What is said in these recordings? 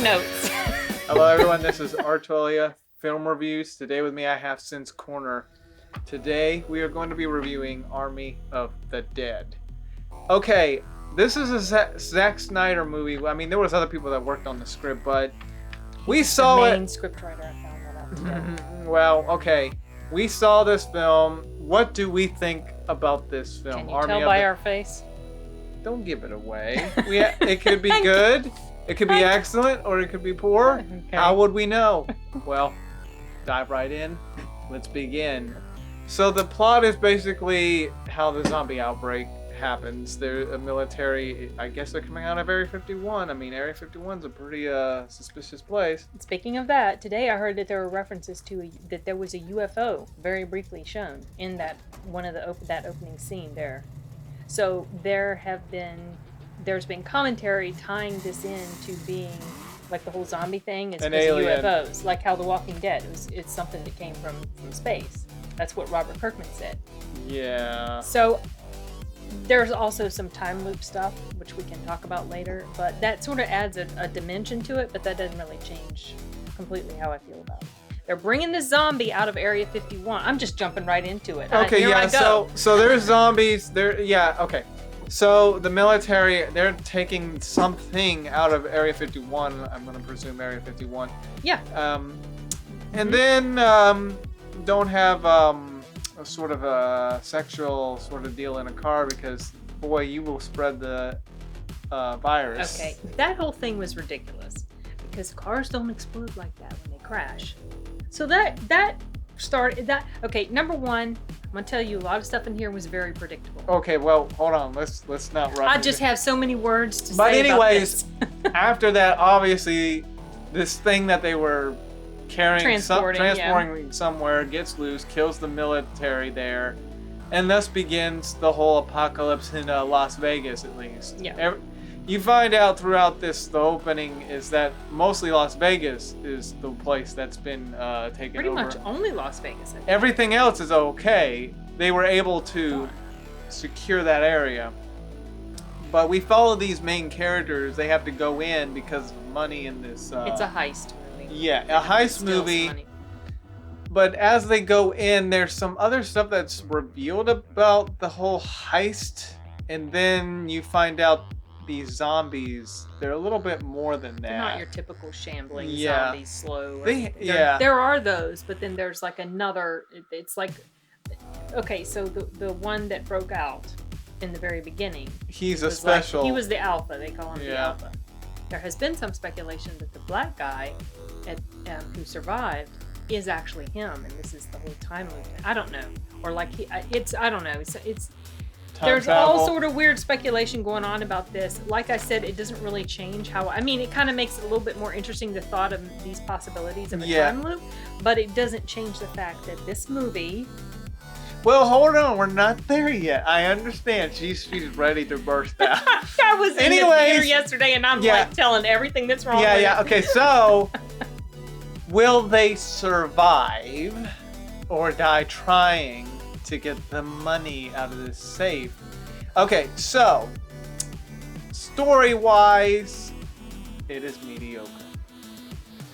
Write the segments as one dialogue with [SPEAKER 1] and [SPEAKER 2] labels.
[SPEAKER 1] notes.
[SPEAKER 2] Hello everyone, this is Arturelia Film Reviews. Today with me I have Cyns Corner. Today we are going to be reviewing Army of the Dead. Okay, this is a Zack Snyder movie. I mean, there was other people that worked on the script, but we saw it.
[SPEAKER 1] The main scriptwriter, I found that out today.
[SPEAKER 2] Well, okay. We saw this film. What do we think about this film?
[SPEAKER 1] Can you tell by our face?
[SPEAKER 2] Don't give it away. It could be good, it could be excellent, or it could be poor.
[SPEAKER 1] Okay.
[SPEAKER 2] How would we know? Well, dive right in. Let's begin. So the plot is basically how the zombie outbreak happens. There's a military, I guess they're coming out of Area 51. I mean, Area 51 is a pretty suspicious place.
[SPEAKER 1] Speaking of that, today I heard that there were references to that there was a UFO very briefly shown in that one of the that opening scene there. So there's been commentary tying this in to being like the whole zombie thing is because of UFOs, like how The Walking Dead it's something that came from space. That's what Robert Kirkman said.
[SPEAKER 2] Yeah.
[SPEAKER 1] So there's also some time loop stuff, which we can talk about later, but that sort of adds a dimension to it, but that doesn't really change completely how I feel about it. They're bringing the zombie out of Area 51. I'm just jumping right into it.
[SPEAKER 2] Okay, yeah, so there's zombies. Okay. So the military, they're taking something out of Area 51. I'm going to presume Area 51.
[SPEAKER 1] Yeah.
[SPEAKER 2] And then don't have a sort of a sexual sort of deal in a car because, boy, you will spread the virus.
[SPEAKER 1] Okay, that whole thing was ridiculous because cars don't explode like that when they crash. So that started that. Okay, number one, I'm gonna tell you a lot of stuff in here was very predictable.
[SPEAKER 2] Okay, well, hold on. Let's not rush.
[SPEAKER 1] I just have so many words to say.
[SPEAKER 2] But anyways,
[SPEAKER 1] about this.
[SPEAKER 2] after that, obviously, this thing that they were carrying, transporting somewhere gets loose, kills the military there, and thus begins the whole apocalypse in Las Vegas, at least.
[SPEAKER 1] Yeah.
[SPEAKER 2] You find out throughout the opening is that mostly Las Vegas is the place that's been taken
[SPEAKER 1] Pretty
[SPEAKER 2] over.
[SPEAKER 1] much only Las Vegas.
[SPEAKER 2] Everything else is okay. They were able to secure that area. But we follow these main characters. They have to go in because of money in this...
[SPEAKER 1] it's a heist movie.
[SPEAKER 2] Yeah, a heist movie. But as they go in, there's some other stuff that's revealed about the whole heist. And then you find out these zombies, they're a little bit more than that.
[SPEAKER 1] They're not your typical shambling zombies, slow. There are those, but then there's like another, it's like, okay, so the one that broke out in the very beginning.
[SPEAKER 2] He was
[SPEAKER 1] the alpha, they call him the alpha. There has been some speculation that the black guy who survived is actually him, and this is the whole time loop. I don't know. Or like, I don't know. It's there's
[SPEAKER 2] travel.
[SPEAKER 1] all sort of weird speculation going on about this. Like I said, it doesn't really change how... I mean, it kind of makes it a little bit more interesting, the thought of these possibilities of a time loop, but it doesn't change the fact that this movie...
[SPEAKER 2] Well, hold on. We're not there yet. I understand. She's ready to burst out.
[SPEAKER 1] I was in the theater yesterday, and I'm like telling everything that's wrong with it.
[SPEAKER 2] Okay, so... will they survive or die trying to get the money out of this safe? Okay, so story-wise, it is mediocre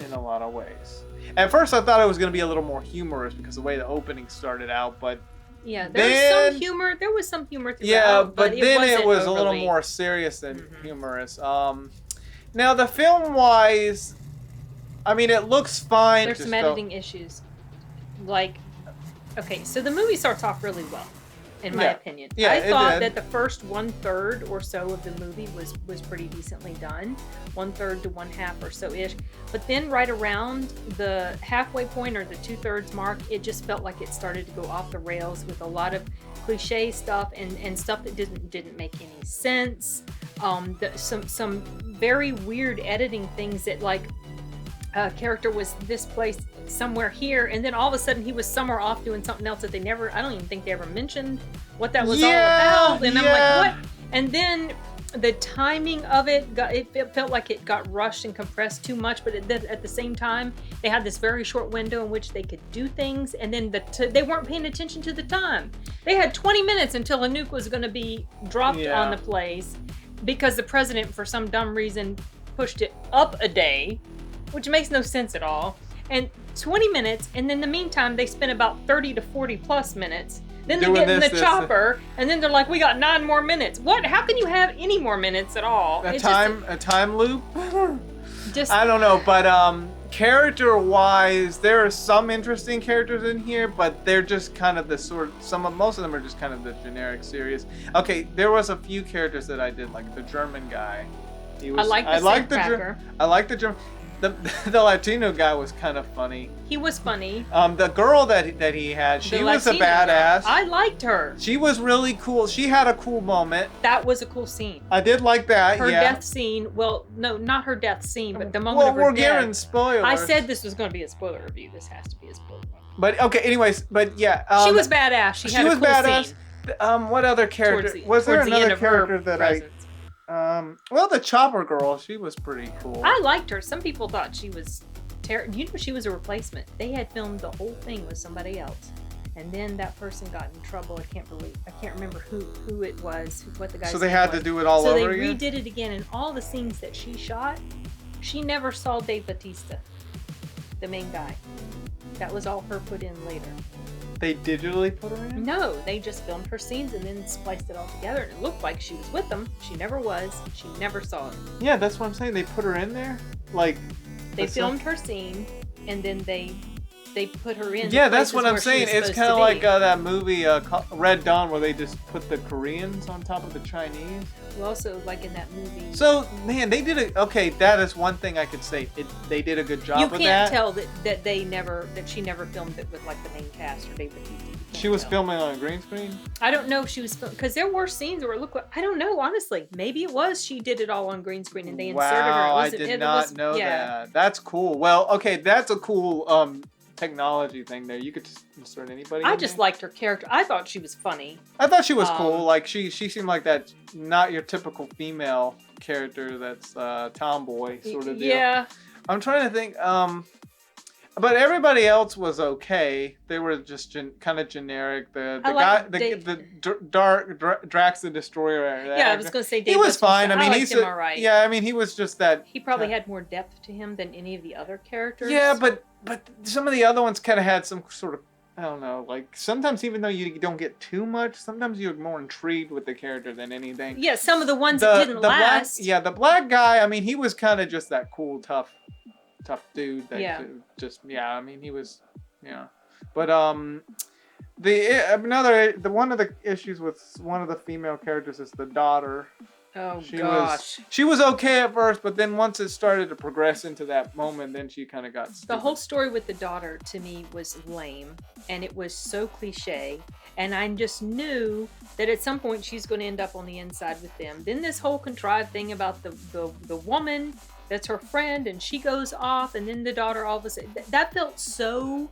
[SPEAKER 2] in a lot of ways. At first, I thought it was going to be a little more humorous because of the way the opening started out, but
[SPEAKER 1] yeah, there was some humor. There was some humor throughout.
[SPEAKER 2] Yeah, but then it was
[SPEAKER 1] overly...
[SPEAKER 2] a little more serious than humorous. Now the film-wise, I mean, it looks fine.
[SPEAKER 1] There's some editing issues, like. Okay, so the movie starts off really well, in my opinion.
[SPEAKER 2] Yeah,
[SPEAKER 1] I thought that the first 1/3 or so of the movie was pretty decently done, 1/3 to 1/2 or so ish. But then right around the halfway point or the 2/3 mark, it just felt like it started to go off the rails with a lot of cliche stuff and stuff that didn't make any sense. Some very weird editing things that like. Character was this place somewhere here, and then all of a sudden he was somewhere off doing something else that I don't even think they ever mentioned what that was all about. And I'm like, what? And then the timing of it felt like it got rushed and compressed too much, but at the same time they had this very short window in which they could do things, and then they weren't paying attention to the time. They had 20 minutes until a nuke was going to be dropped on the place because the president, for some dumb reason, pushed it up a day, which makes no sense at all. And 20 minutes, and in the meantime, they spent about 30 to 40 plus minutes. Then they get in the chopper, and then they're like, we got 9 more minutes. What? How can you have any more minutes at all?
[SPEAKER 2] A time loop?
[SPEAKER 1] Just
[SPEAKER 2] I don't know, but character-wise, there are some interesting characters in here, but they're just kind of the most of them are just kind of the generic series. Okay, there was a few characters that I did, like the German guy.
[SPEAKER 1] I like
[SPEAKER 2] the German. The Latino guy was kind of funny.
[SPEAKER 1] He was funny.
[SPEAKER 2] The girl that he had, she was a badass.
[SPEAKER 1] I liked her.
[SPEAKER 2] She was really cool. She had a cool moment.
[SPEAKER 1] That was a cool scene.
[SPEAKER 2] I did like that.
[SPEAKER 1] Her death scene. Well, no, not her death scene, but the moment of her death.
[SPEAKER 2] Well, we're giving spoilers.
[SPEAKER 1] I said this was going to be a spoiler review. This has to be a spoiler.
[SPEAKER 2] But okay, anyways, but yeah.
[SPEAKER 1] She was badass. She had a cool
[SPEAKER 2] badass.
[SPEAKER 1] Scene.
[SPEAKER 2] What other character? Was there another character that well, the Chopper girl, she was pretty cool.
[SPEAKER 1] I liked her. Some people thought she was terrible. You know, she was a replacement. They had filmed the whole thing with somebody else, and then that person got in trouble. I can't remember who it was, what the guy.
[SPEAKER 2] So they had to do it all over again.
[SPEAKER 1] So they redid it again, and all the scenes that she shot, she never saw Dave Bautista, the main guy. That was all her put in later.
[SPEAKER 2] They digitally put her in?
[SPEAKER 1] No, they just filmed her scenes and then spliced it all together, and it looked like she was with them. She never was. She never saw it.
[SPEAKER 2] Yeah, that's what I'm saying. They put her in there? Like...
[SPEAKER 1] They filmed her scene, and then they put her in.
[SPEAKER 2] Yeah, that's what I'm saying. It's kind of like that movie Red Dawn, where they just put the Koreans on top of the Chinese.
[SPEAKER 1] Well, also like in that movie.
[SPEAKER 2] So man, they did it. Okay, that is one thing I could say. They did a good job with that.
[SPEAKER 1] You can't tell that she never filmed it with like the main cast or David Bautista.
[SPEAKER 2] She was filming on a green screen?
[SPEAKER 1] I don't know if she was because there were scenes where it looked like, I don't know, honestly. Maybe it was she did it all on green screen and they inserted her.
[SPEAKER 2] I did not know that. That's cool. Well, okay, that's a cool technology thing there. You could just insert anybody.
[SPEAKER 1] I just liked her character. I thought she was funny.
[SPEAKER 2] I thought she was cool. Like she seemed like that not your typical female character that's tomboy sort of deal.
[SPEAKER 1] Yeah.
[SPEAKER 2] I'm trying to think but everybody else was okay. They were just kind of generic. The Drax the Destroyer.
[SPEAKER 1] Yeah, I was going to say Dave.
[SPEAKER 2] He was fine. I mean,
[SPEAKER 1] he's all right.
[SPEAKER 2] Yeah, I mean, he was just that.
[SPEAKER 1] He probably had more depth to him than any of the other characters.
[SPEAKER 2] Yeah, but some of the other ones kind of had some sort of, I don't know, like sometimes even though you don't get too much, sometimes you're more intrigued with the character than anything.
[SPEAKER 1] Yeah, some of the ones that didn't last.
[SPEAKER 2] The black guy, I mean, he was kind of just that cool, tough dude. That I mean, he was, yeah. But one of the issues with one of the female characters is the daughter.
[SPEAKER 1] Oh gosh.
[SPEAKER 2] She was okay at first, but then once it started to progress into that moment, then she kind of got stupid.
[SPEAKER 1] The whole story with the daughter to me was lame, and it was so cliche. And I just knew that at some point she's going to end up on the inside with them. Then this whole contrived thing about the woman that's her friend, and she goes off, and then the daughter all of a sudden, that felt so,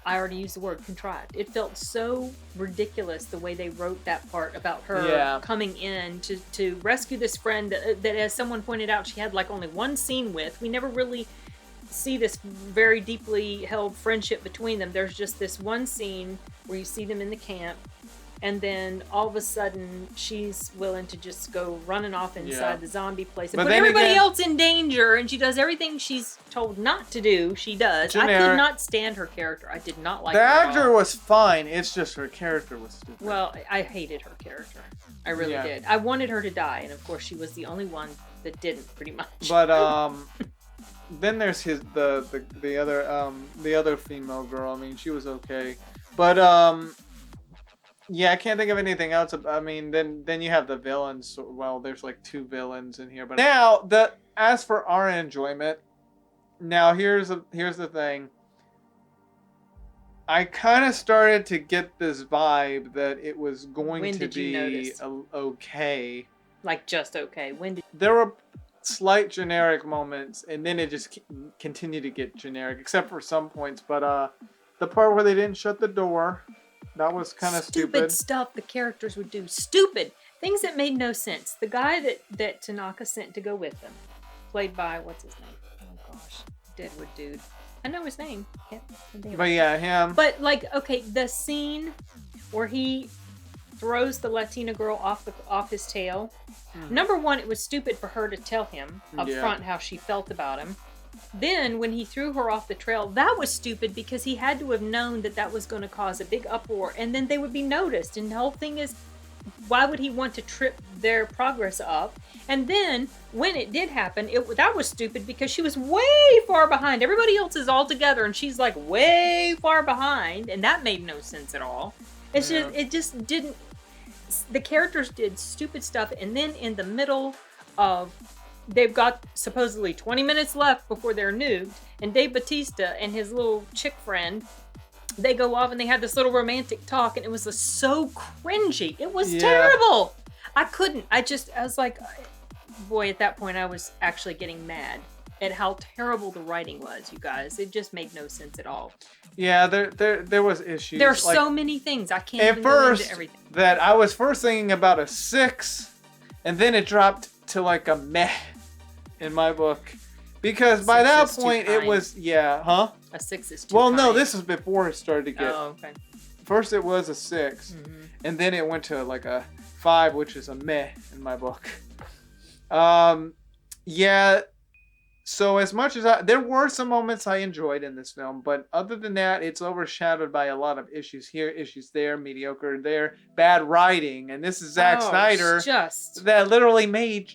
[SPEAKER 1] I already used the word contrived. It felt so ridiculous the way they wrote that part about her coming in to rescue this friend that, as someone pointed out, she had like only one scene with. We never really see this very deeply held friendship between them. There's just this one scene where you see them in the camp, and then all of a sudden she's willing to just go running off inside the zombie place and put everybody else in danger, and she does everything she's told not to do. She does. I could not stand her character. I did not like her.
[SPEAKER 2] The actor was fine. It's just her character was stupid.
[SPEAKER 1] Well, I hated her character. I really did. I wanted her to die, and of course she was the only one that didn't, pretty much.
[SPEAKER 2] But then there's the other female girl. I mean, she was okay, but yeah, I can't think of anything else. I mean, then you have the villains. Well, there's like 2 villains in here. But now, as for our enjoyment, now here's the thing. I kind of started to get this vibe that it was going to be okay. Like just okay. There were slight generic moments, and then it just continued to get generic, except for some points. But the part where they didn't shut the door. That was kind of stupid.
[SPEAKER 1] Stupid stuff the characters would do. Stupid. Things that made no sense. The guy that Tanaka sent to go with them, played by, what's his name? Oh gosh. Deadwood dude. I know his name. But
[SPEAKER 2] yeah, him.
[SPEAKER 1] But like, okay, the scene where he throws the Latina girl off his tail. Number one, it was stupid for her to tell him up front how she felt about him. Then, when he threw her off the trail, that was stupid because he had to have known that that was going to cause a big uproar, and then they would be noticed. And the whole thing is, why would he want to trip their progress up? And then, when it did happen, that was stupid because she was way far behind. Everybody else is all together, and she's like way far behind, and that made no sense at all. It just didn't. The characters did stupid stuff, and then in the middle of, they've got supposedly 20 minutes left before they're nuked, and Dave Bautista and his little chick friend, they go off and they had this little romantic talk, and it was so cringy. It was terrible. I was like, boy, at that point I was actually getting mad at how terrible the writing was, you guys. It just made no sense at all.
[SPEAKER 2] Yeah, there was issues.
[SPEAKER 1] There are so many things. I can't even go into everything.
[SPEAKER 2] That I was first thinking about a 6, and then it dropped to like a meh in my book. Because by that point it was, a
[SPEAKER 1] 6 is too
[SPEAKER 2] Well, no,
[SPEAKER 1] kind.
[SPEAKER 2] this was before it started to get.
[SPEAKER 1] Oh, okay.
[SPEAKER 2] First it was a 6, and then it went to like a 5, which is a meh in my book. Yeah. So as much as there were some moments I enjoyed in this film, but other than that, it's overshadowed by a lot of issues here, issues there, mediocre there, bad writing, and this is Zack Snyder that literally made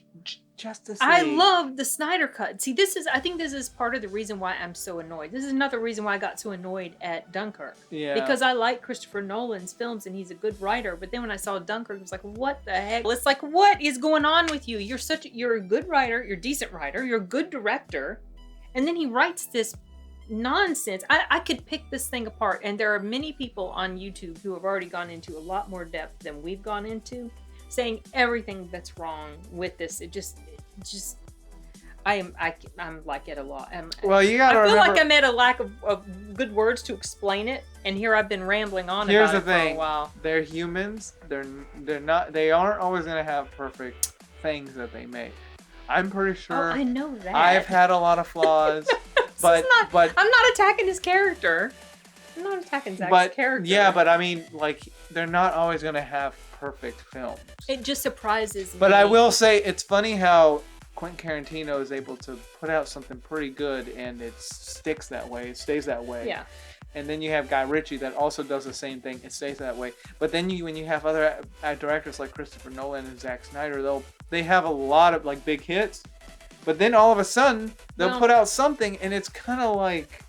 [SPEAKER 2] Justice League.
[SPEAKER 1] I love the Snyder Cut. See, I think this is part of the reason why I'm so annoyed. This is another reason why I got so annoyed at Dunkirk.
[SPEAKER 2] Yeah.
[SPEAKER 1] Because I like Christopher Nolan's films and he's a good writer, but then when I saw Dunkirk, I was like, what the heck? It's like, what is going on with you? You're a good writer, you're a decent writer, you're a good director, and then he writes this nonsense. I could pick this thing apart, and there are many people on YouTube who have already gone into a lot more depth than we've gone into, saying everything that's wrong with this. I'm like at a lot.
[SPEAKER 2] Well, you gotta remember.
[SPEAKER 1] I feel like I'm at a lack of good words to explain it, and here I've been rambling on about it for a while.
[SPEAKER 2] They're humans. They aren't always gonna have perfect things that they make. I'm pretty sure.
[SPEAKER 1] Oh, I know that.
[SPEAKER 2] I've had a lot of flaws, but
[SPEAKER 1] I'm not attacking his character. I'm not attacking Zack's character.
[SPEAKER 2] Yeah, but I mean, like, they're not always gonna have perfect films.
[SPEAKER 1] It just surprises me.
[SPEAKER 2] But I will say, it's funny how Quentin Tarantino is able to put out something pretty good, and it sticks that way. It stays that way.
[SPEAKER 1] Yeah.
[SPEAKER 2] And then you have Guy Ritchie that also does the same thing. It stays that way. But then when you have other directors like Christopher Nolan and Zack Snyder, they have a lot of like big hits, but then all of a sudden they'll put out something, and it's kind of like.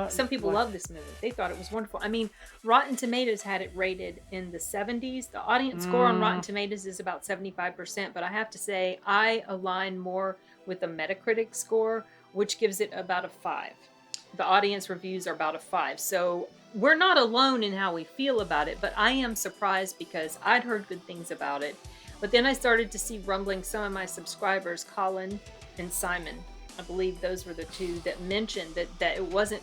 [SPEAKER 1] Some people love this movie. They thought it was wonderful. I mean, Rotten Tomatoes had it rated in the 70s. The audience score on Rotten Tomatoes is about 75%, but I have to say I align more with the Metacritic score, which gives it about a 5. The audience reviews are about a 5. So we're not alone in how we feel about it, but I am surprised because I'd heard good things about it. But then I started to see rumbling. Some of my subscribers, Colin and Simon, I believe those were the two that mentioned that it wasn't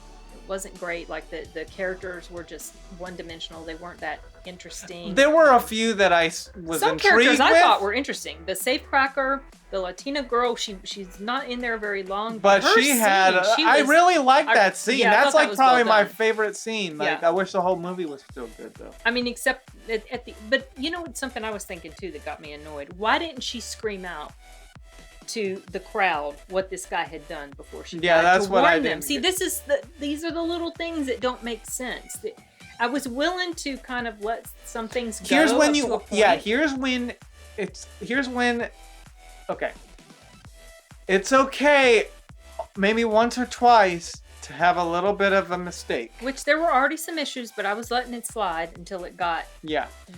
[SPEAKER 1] great. Like the characters were just one-dimensional. They weren't that interesting.
[SPEAKER 2] There were a few that I was
[SPEAKER 1] Some
[SPEAKER 2] intrigued
[SPEAKER 1] characters
[SPEAKER 2] with.
[SPEAKER 1] I thought were interesting. The safecracker, the Latina girl, she's not in there very long.
[SPEAKER 2] But she had. I really liked that scene.
[SPEAKER 1] Yeah,
[SPEAKER 2] that's like probably my
[SPEAKER 1] done.
[SPEAKER 2] favorite scene. Like I wish the whole movie was still good though.
[SPEAKER 1] I mean, except at the. But you know, it's something I was thinking too that got me annoyed. Why didn't she scream out to the crowd what this guy had done before she died,
[SPEAKER 2] that's
[SPEAKER 1] to
[SPEAKER 2] what
[SPEAKER 1] warn
[SPEAKER 2] I
[SPEAKER 1] them?
[SPEAKER 2] didn't
[SPEAKER 1] See, these are the little things that don't make sense. I was willing to kind of let some things go.
[SPEAKER 2] Here's when okay. It's okay maybe once or twice to have a little bit of a mistake.
[SPEAKER 1] Which there were already some issues, but I was letting it slide until it got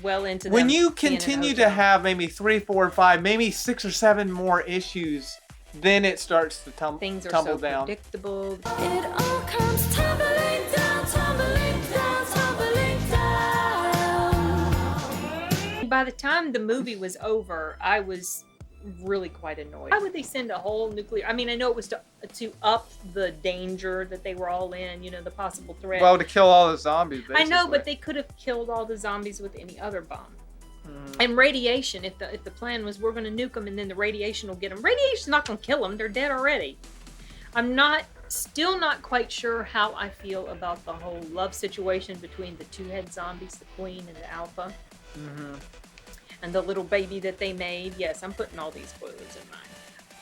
[SPEAKER 1] well into
[SPEAKER 2] when you continue to have maybe 3, 4, 5, maybe 6 or 7 more issues, then it starts to tumble down.
[SPEAKER 1] Things are so predictable.
[SPEAKER 3] It all comes tumbling down, tumbling down, tumbling down.
[SPEAKER 1] By the time the movie was over, I was really quite annoyed. Why would they send a whole nuclear? I mean, I know it was to up the danger that they were all in, the possible threat.
[SPEAKER 2] Well, to kill all the zombies, basically.
[SPEAKER 1] I know, but they could have killed all the zombies with any other bomb. And radiation, if the plan was we're going to nuke them and then the radiation will get them. Radiation's not going to kill them. They're dead already. I'm still not quite sure how I feel about the whole love situation between the two head zombies, the queen and the alpha. and the little baby that they made. Yes, I'm putting all these spoilers in mine.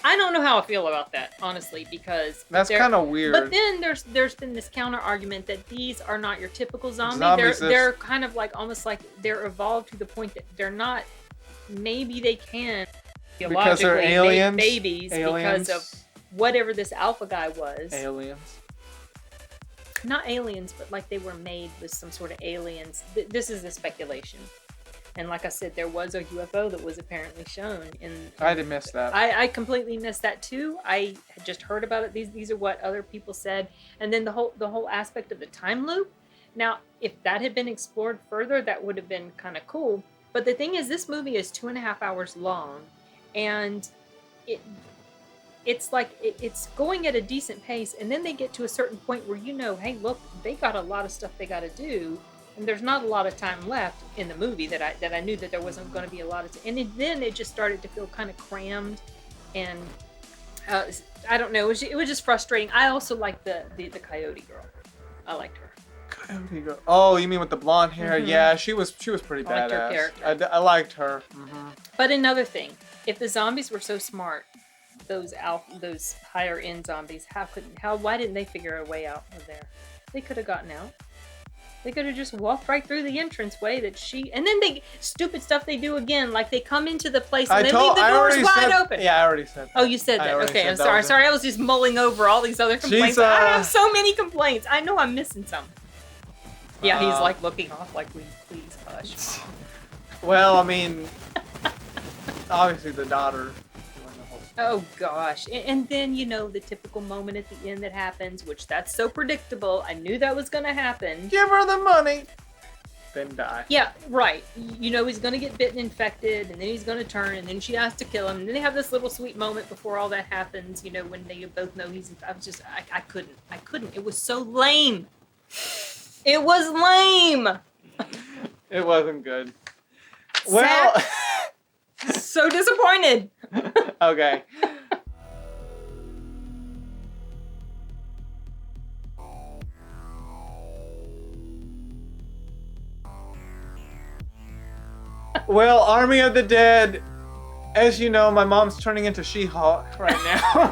[SPEAKER 1] I don't know how I feel about that, honestly, because
[SPEAKER 2] That's kind of weird.
[SPEAKER 1] But then there's been this counter argument that these are not your typical zombie.
[SPEAKER 2] Zombies
[SPEAKER 1] They're kind of like almost like they're evolved to the point that they're not. Maybe they can
[SPEAKER 2] because they're
[SPEAKER 1] biologically
[SPEAKER 2] aliens.
[SPEAKER 1] make babies because of whatever this alpha guy was.
[SPEAKER 2] Aliens.
[SPEAKER 1] Not aliens, but like they were made with some sort of aliens. This is a speculation. And like I said, there was a UFO that was apparently shown in.
[SPEAKER 2] I did miss that.
[SPEAKER 1] I completely missed that too. I had just heard about it. These are what other people said, and then the whole aspect of the time loop. Now, if that had been explored further, that would have been kind of cool. But the thing is, this movie is 2.5 hours long, and it's like it's going at a decent pace, and then they get to a certain point where hey, look, they got a lot of stuff they got to do. And there's not a lot of time left in the movie that I knew that there wasn't going to be a lot of time. And then it just started to feel kind of crammed, and I don't know. It was just frustrating. I also liked the coyote girl. I liked her.
[SPEAKER 2] Coyote girl. Oh, you mean with the blonde hair?
[SPEAKER 1] Mhm.
[SPEAKER 2] Yeah, she was pretty
[SPEAKER 1] I liked her
[SPEAKER 2] badass.
[SPEAKER 1] character.
[SPEAKER 2] I liked her. Mm-hmm.
[SPEAKER 1] But another thing, if the zombies were so smart, those higher end zombies, why didn't they figure a way out of there? They could have gotten out. They could have just walked right through the entranceway and then stupid stuff they do again, like they come into the place and they leave the doors wide open.
[SPEAKER 2] Yeah, I already said that.
[SPEAKER 1] Oh, you said that. Okay, I'm sorry. Sorry, I was just mulling over all these other complaints. I have so many complaints. I know I'm missing some. Yeah, he's like looking off like, please hush.
[SPEAKER 2] Well, I mean, obviously the daughter.
[SPEAKER 1] Oh gosh. And then, the typical moment at the end that happens, which that's so predictable. I knew that was going to happen.
[SPEAKER 2] Give her the money. Then die.
[SPEAKER 1] Yeah, right. He's going to get bitten, infected, and then he's going to turn, and then she has to kill him. And then they have this little sweet moment before all that happens, when they both know I couldn't. It was so lame. It was lame.
[SPEAKER 2] It wasn't good. Well,
[SPEAKER 1] so disappointed.
[SPEAKER 2] Okay. Well, Army of the Dead, as you know, my mom's turning into She-Hulk right now.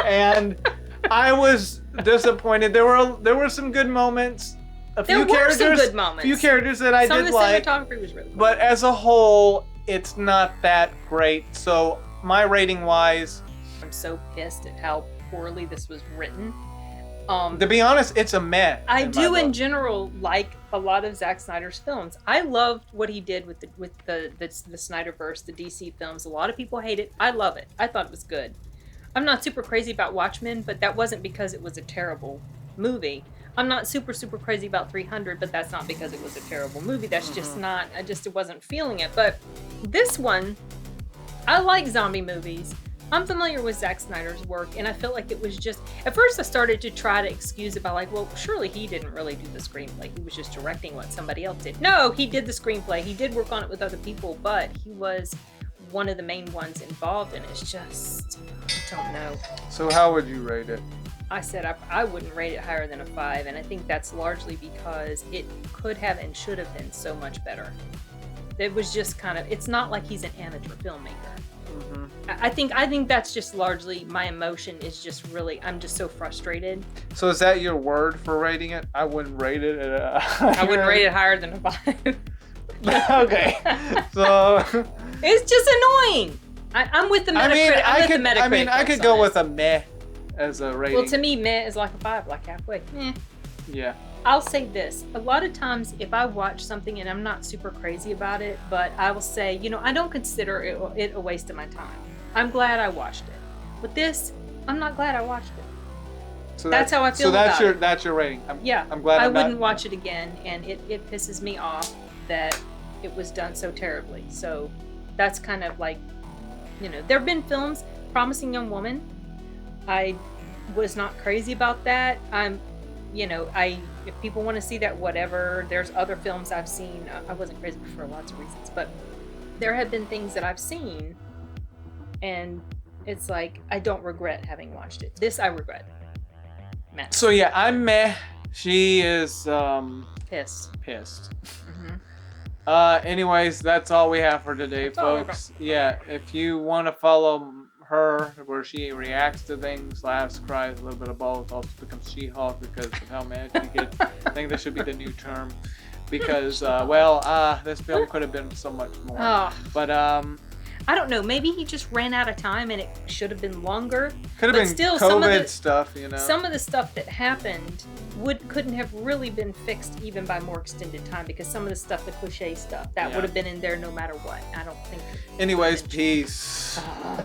[SPEAKER 2] And I was disappointed. There were some good moments.
[SPEAKER 1] There were some good moments.
[SPEAKER 2] A few characters that I did like.
[SPEAKER 1] Some of the cinematography was really good.
[SPEAKER 2] But as a whole, it's not that great. So my rating wise,
[SPEAKER 1] I'm so pissed at how poorly this was written.
[SPEAKER 2] To be honest, it's a meh.
[SPEAKER 1] I do in general like a lot of Zack Snyder's films. I loved what he did with the Snyderverse, the DC films. A lot of people hate it. I love it. I thought it was good. I'm not super crazy about Watchmen, but that wasn't because it was a terrible movie. I'm not super crazy about 300, but that's not because it was a terrible movie. That's just not, I just wasn't feeling it. But this one, I like zombie movies. I'm familiar with Zack Snyder's work, and I felt like it was just, at first I started to try to excuse it by like, well, surely he didn't really do the screenplay. He was just directing what somebody else did. No, he did the screenplay. He did work on it with other people, but he was one of the main ones involved, and it's just, I don't know.
[SPEAKER 2] So how would you rate it?
[SPEAKER 1] I said I wouldn't rate it higher than a 5, and I think that's largely because it could have and should have been so much better. It was just kind of, it's not like he's an amateur filmmaker.
[SPEAKER 2] Mm-hmm.
[SPEAKER 1] I think that's just largely my emotion is just really, I'm just so frustrated.
[SPEAKER 2] So is that your word for rating it? I wouldn't rate it at
[SPEAKER 1] I wouldn't rate it higher than a 5.
[SPEAKER 2] Okay. So
[SPEAKER 1] it's just annoying. I'm with the Metacritic.
[SPEAKER 2] I could go with a meh as a rating.
[SPEAKER 1] Well, to me, meh is like a 5, like halfway. Meh.
[SPEAKER 2] Yeah.
[SPEAKER 1] I'll say this. A lot of times, if I watch something and I'm not super crazy about it, but I will say, I don't consider it a waste of my time. I'm glad I watched it. With this, I'm not glad I watched it.
[SPEAKER 2] So
[SPEAKER 1] that's how I feel about it.
[SPEAKER 2] That's your rating. I'm glad
[SPEAKER 1] I wouldn't watch it again, and it pisses me off that it was done so terribly. So that's kind of like, there have been films, Promising Young Woman. I was not crazy about that. If people want to see that, whatever. There's other films I've seen. I wasn't crazy for lots of reasons, but there have been things that I've seen, and it's like I don't regret having watched it. This I regret. Matt.
[SPEAKER 2] So yeah, I'm meh. She is
[SPEAKER 1] Pissed.
[SPEAKER 2] Pissed.
[SPEAKER 1] Mm-hmm.
[SPEAKER 2] Anyways, that's all we have for today,
[SPEAKER 1] That's all we
[SPEAKER 2] folks. Yeah, if you want to follow her, where she reacts to things, laughs, cries, a little bit of both, also becomes She-Hulk because of how mad she gets. I think this should be the new term. Because, this film could have been so much more.
[SPEAKER 1] Oh.
[SPEAKER 2] But,
[SPEAKER 1] I don't know. Maybe he just ran out of time and it should have been longer.
[SPEAKER 2] could have
[SPEAKER 1] But
[SPEAKER 2] been
[SPEAKER 1] still,
[SPEAKER 2] COVID stuff, you know.
[SPEAKER 1] Some of the stuff that happened couldn't have really been fixed even by more extended time, because some of the stuff, the cliche stuff, that
[SPEAKER 2] Yeah.
[SPEAKER 1] would have been in there no matter what. I don't think.
[SPEAKER 2] Anyways, peace.
[SPEAKER 1] Ah.